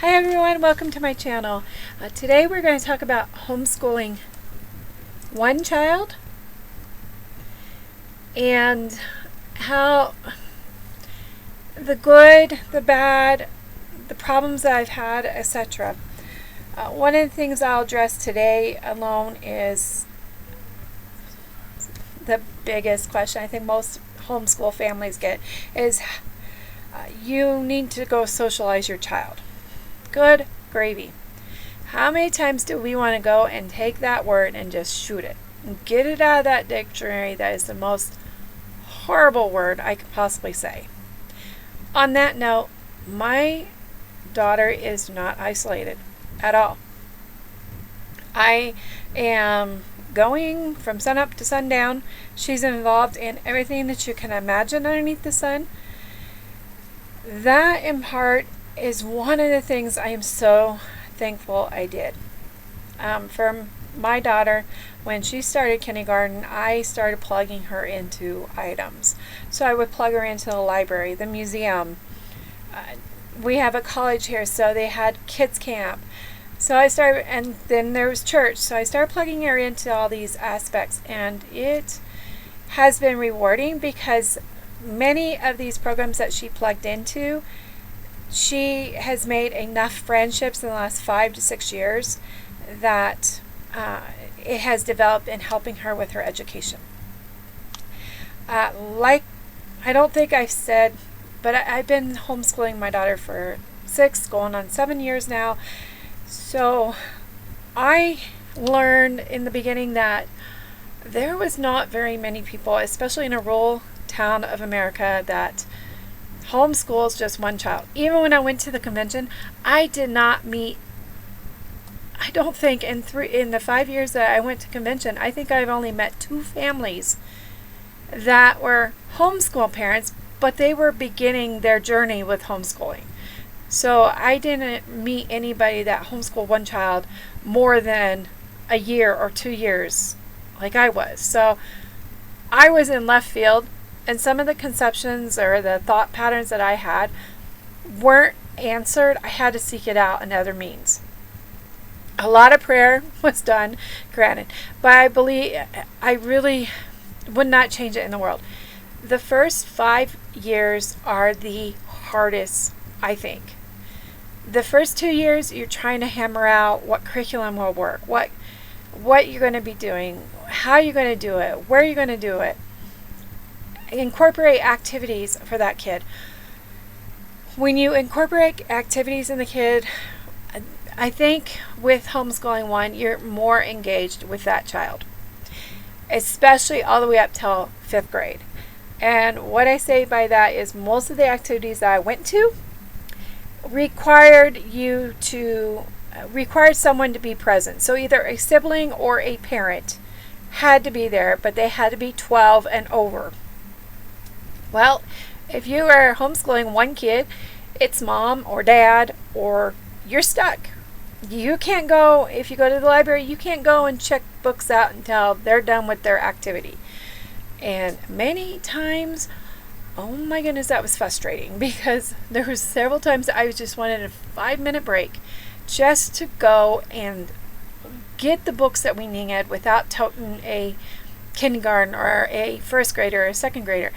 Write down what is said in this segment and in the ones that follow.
Hi everyone, welcome to my channel. Today we're going to talk about homeschooling one child and how the good, the bad, the problems that I've had, etc. One of the things I'll address today alone is the biggest question I think most homeschool families get is you need to go socialize your child. Good gravy. How many times do we want to go and take that word and just shoot it and get it out of that dictionary? That is the most horrible word I could possibly say. On that note, my daughter is not isolated at all. I am going from sunup to sundown. She's involved in everything that you can imagine underneath the sun. That in part is one of the things I am so thankful I did. For my daughter, when she started kindergarten, I started plugging her into items. So I would plug her into the library, the museum. We have a college here, so they had kids camp. So I started, and then there was church. So I started plugging her into all these aspects, and it has been rewarding because many of these programs that she plugged into, she has made enough friendships in the last 5 to 6 years that it has developed in helping her with her education. I don't think I've said, but I've been homeschooling my daughter for 6, going on 7 years now. So I learned in the beginning that there was not very many people, especially in a rural town of America, that homeschools just one child. Even when I went to the convention, I did not meet, I don't think in the 5 years that I went to convention, I think I've only met 2 families that were homeschool parents, but they were beginning their journey with homeschooling. So I didn't meet anybody that homeschooled one child more than a year or 2 years like I was. So I was in left field, and some of the conceptions or the thought patterns that I had weren't answered. I had to seek it out in other means. A lot of prayer was done, granted, but I really would not change it in the world. The first 5 years are the hardest, I think. The first 2 years, you're trying to hammer out what curriculum will work, what you're going to be doing, how you're going to do it, where you're going to do it. Incorporate activities for that kid. When you incorporate activities in the kid, I think with homeschooling one, you're more engaged with that child, especially all the way up till 5th grade. And what I say by that is most of the activities that I went to required someone to be present. So either a sibling or a parent had to be there, but they had to be 12 and over. Well, if you are homeschooling one kid, it's mom or dad, or you're stuck. You can't go, if you go to the library, you can't go and check books out until they're done with their activity. And many times, oh my goodness, that was frustrating, because there was several times that I just wanted a 5-minute break just to go and get the books that we needed without toting a kindergarten or a 1st grader or a 2nd grader.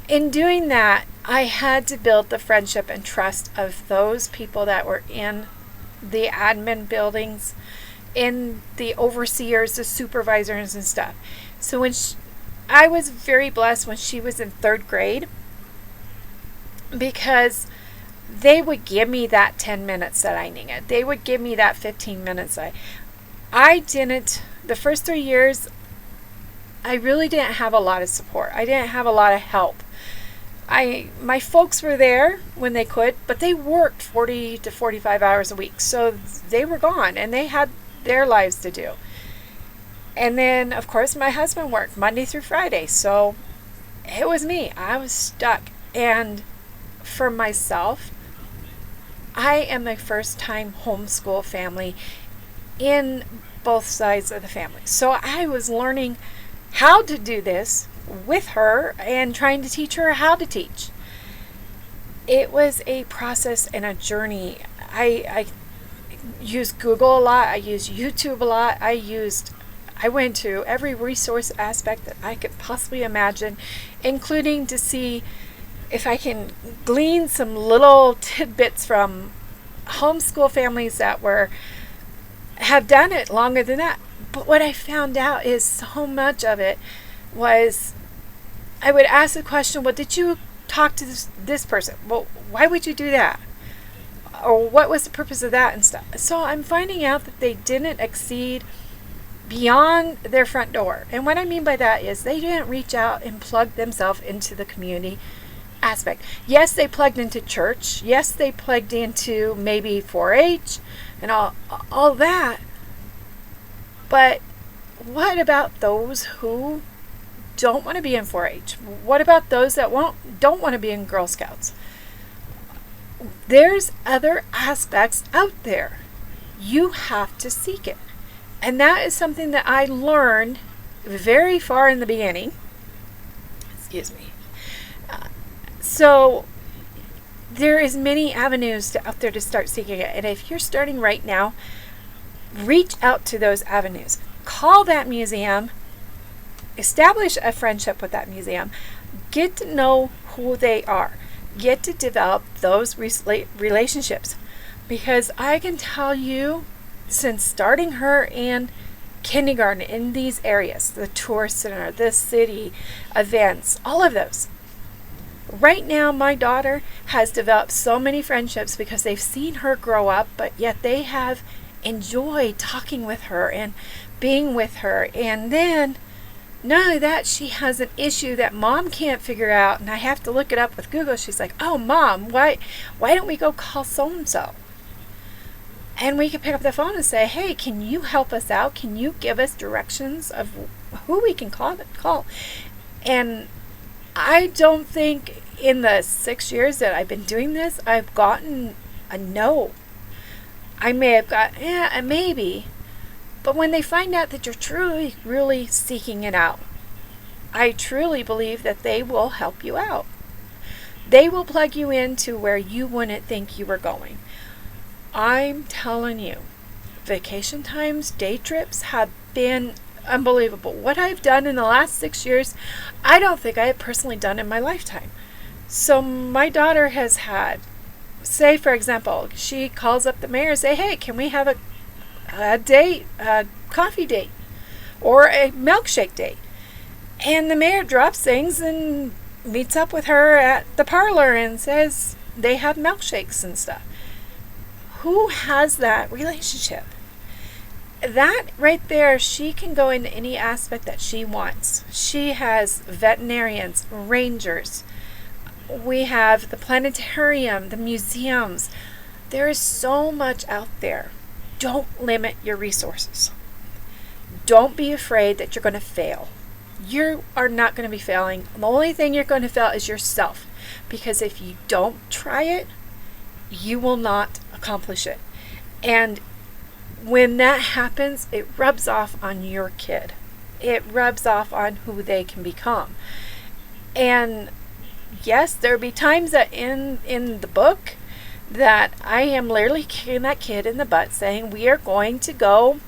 In doing that, I had to build the friendship and trust of those people that were in the admin buildings, in the overseers, the supervisors and stuff. So I was very blessed when she was in 3rd grade, because they would give me that 10 minutes that I needed. They would give me that 15 minutes. I didn't, the first 3 years, I really didn't have a lot of support. I didn't have a lot of help. My folks were there when they could, but they worked 40 to 45 hours a week. So they were gone and they had their lives to do. And then, of course, my husband worked Monday through Friday. So it was me. I was stuck. And for myself, I am a first-time homeschool family in both sides of the family. So I was learning how to do this with her and trying to teach her how to teach. it was a process and a journey. I use Google a lot. I use YouTube a lot. I went to every resource aspect that I could possibly imagine, including to see if I can glean some little tidbits from homeschool families that have done it longer than that. But what I found out is so much of it was, I would ask the question, well, did you talk to this person? Well, why would you do that? Or what was the purpose of that and stuff? So I'm finding out that they didn't exceed beyond their front door. And what I mean by that is they didn't reach out and plug themselves into the community aspect. Yes, they plugged into church. Yes, they plugged into maybe 4-H and all that. But what about those who don't want to be in 4-H? What about those that don't want to be in Girl Scouts? There's other aspects out there. You have to seek it. And that is something that I learned very far in the beginning. Excuse me. So there is many avenues out there to start seeking it. And if you're starting right now, reach out to those avenues. Call that museum. Establish a friendship with that museum. Get to know who they are. Get to develop those relationships. Because I can tell you, since starting her in kindergarten in these areas, the tourist center, the city events, all of those, right now my daughter has developed so many friendships because they've seen her grow up, but yet they have enjoyed talking with her and being with her. And then not only that, she has an issue that mom can't figure out, and I have to look it up with Google. She's like, oh, Mom, why don't we go call so-and-so? And we can pick up the phone and say, hey, can you help us out? Can you give us directions of who we can call? And I don't think in the 6 years that I've been doing this, I've gotten a no. I may have got, maybe. But when they find out that you're truly, really seeking it out, I truly believe that they will help you out. They will plug you into where you wouldn't think you were going. I'm telling you, vacation times, day trips have been unbelievable. What I've done in the last 6 years, I don't think I have personally done in my lifetime. So my daughter has had, say for example, she calls up the mayor and say, hey, can we have a date, a coffee date, or a milkshake date? And the mayor drops things and meets up with her at the parlor and says they have milkshakes and stuff. Who has that relationship? That right there, she can go into any aspect that she wants. She has veterinarians, rangers. We have the planetarium, the museums. There is so much out there. Don't limit your resources. Don't be afraid that you're going to fail. You are not going to be failing. The only thing you're going to fail is yourself. Because if you don't try it, you will not accomplish it. And when that happens, it rubs off on your kid. It rubs off on who they can become. And yes, there'll be times that in the book that I am literally kicking that kid in the butt saying, we are going to go,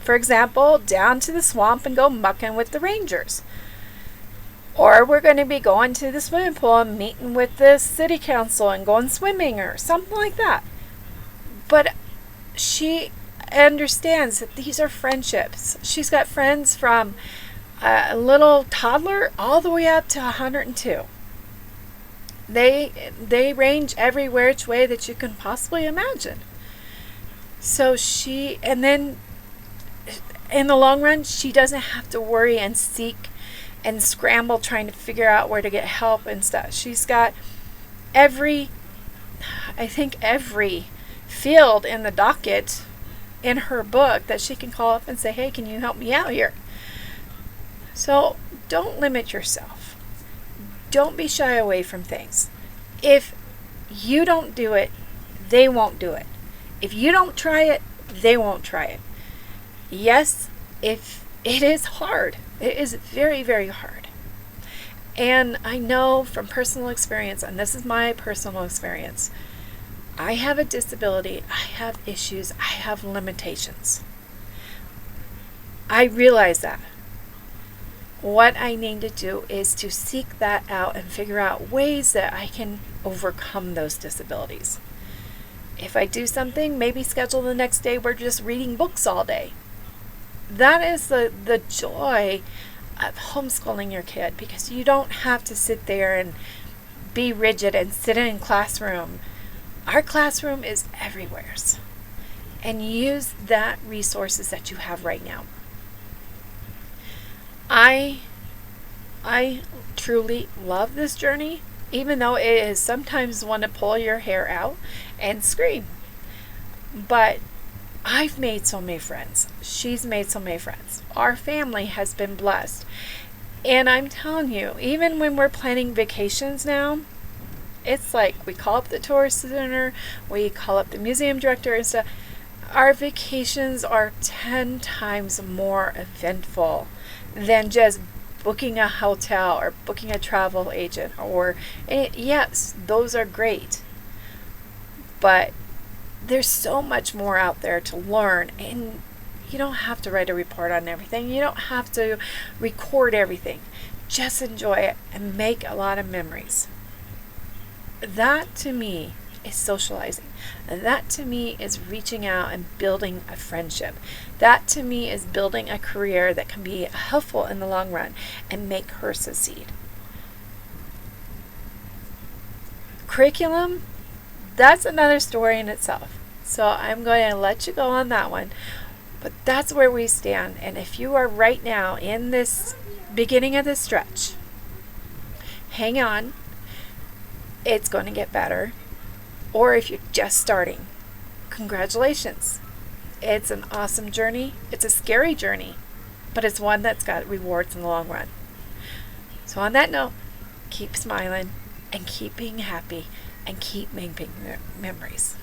for example, down to the swamp and go mucking with the rangers. Or we're going to be going to the swimming pool and meeting with the city council and going swimming or something like that. But she understands that these are friendships. She's got friends from a little toddler all the way up to 102. They range every which way that you can possibly imagine. So and then in the long run, she doesn't have to worry and seek and scramble trying to figure out where to get help and stuff. She's got every field in the docket in her book that she can call up and say, hey, can you help me out here? So don't limit yourself. Don't be shy away from things. If you don't do it, they won't do it. If you don't try it, they won't try it. Yes, if it is hard. It is very, very hard. And I know from personal experience, and this is my personal experience, I have a disability, I have issues, I have limitations. I realize that. What I need to do is to seek that out and figure out ways that I can overcome those disabilities. If I do something, maybe schedule the next day we're just reading books all day. That is the joy of homeschooling your kid, because you don't have to sit there and be rigid and sit in a classroom. Our classroom is everywhere. And use that resources that you have right now. I truly love this journey, even though it is sometimes want to pull your hair out and scream. But I've made so many friends. She's made so many friends. Our family has been blessed. And I'm telling you, even when we're planning vacations now, it's like we call up the tourist center, we call up the museum director and stuff. Our vacations are 10 times more eventful than just booking a hotel or booking a travel agent. Yes, those are great. But there's so much more out there to learn, and you don't have to write a report on everything. You don't have to record everything. Just enjoy it and make a lot of memories. That to me is socializing. That to me is reaching out and building a friendship. That to me is building a career that can be helpful in the long run and make her succeed. Curriculum, that's another story in itself. So I'm going to let you go on that one. But that's where we stand. And if you are right now in this beginning of this stretch, hang on. It's going to get better. Or if you're just starting, congratulations. It's an awesome journey. It's a scary journey, but it's one that's got rewards in the long run. So on that note, keep smiling and keep being happy and keep making memories.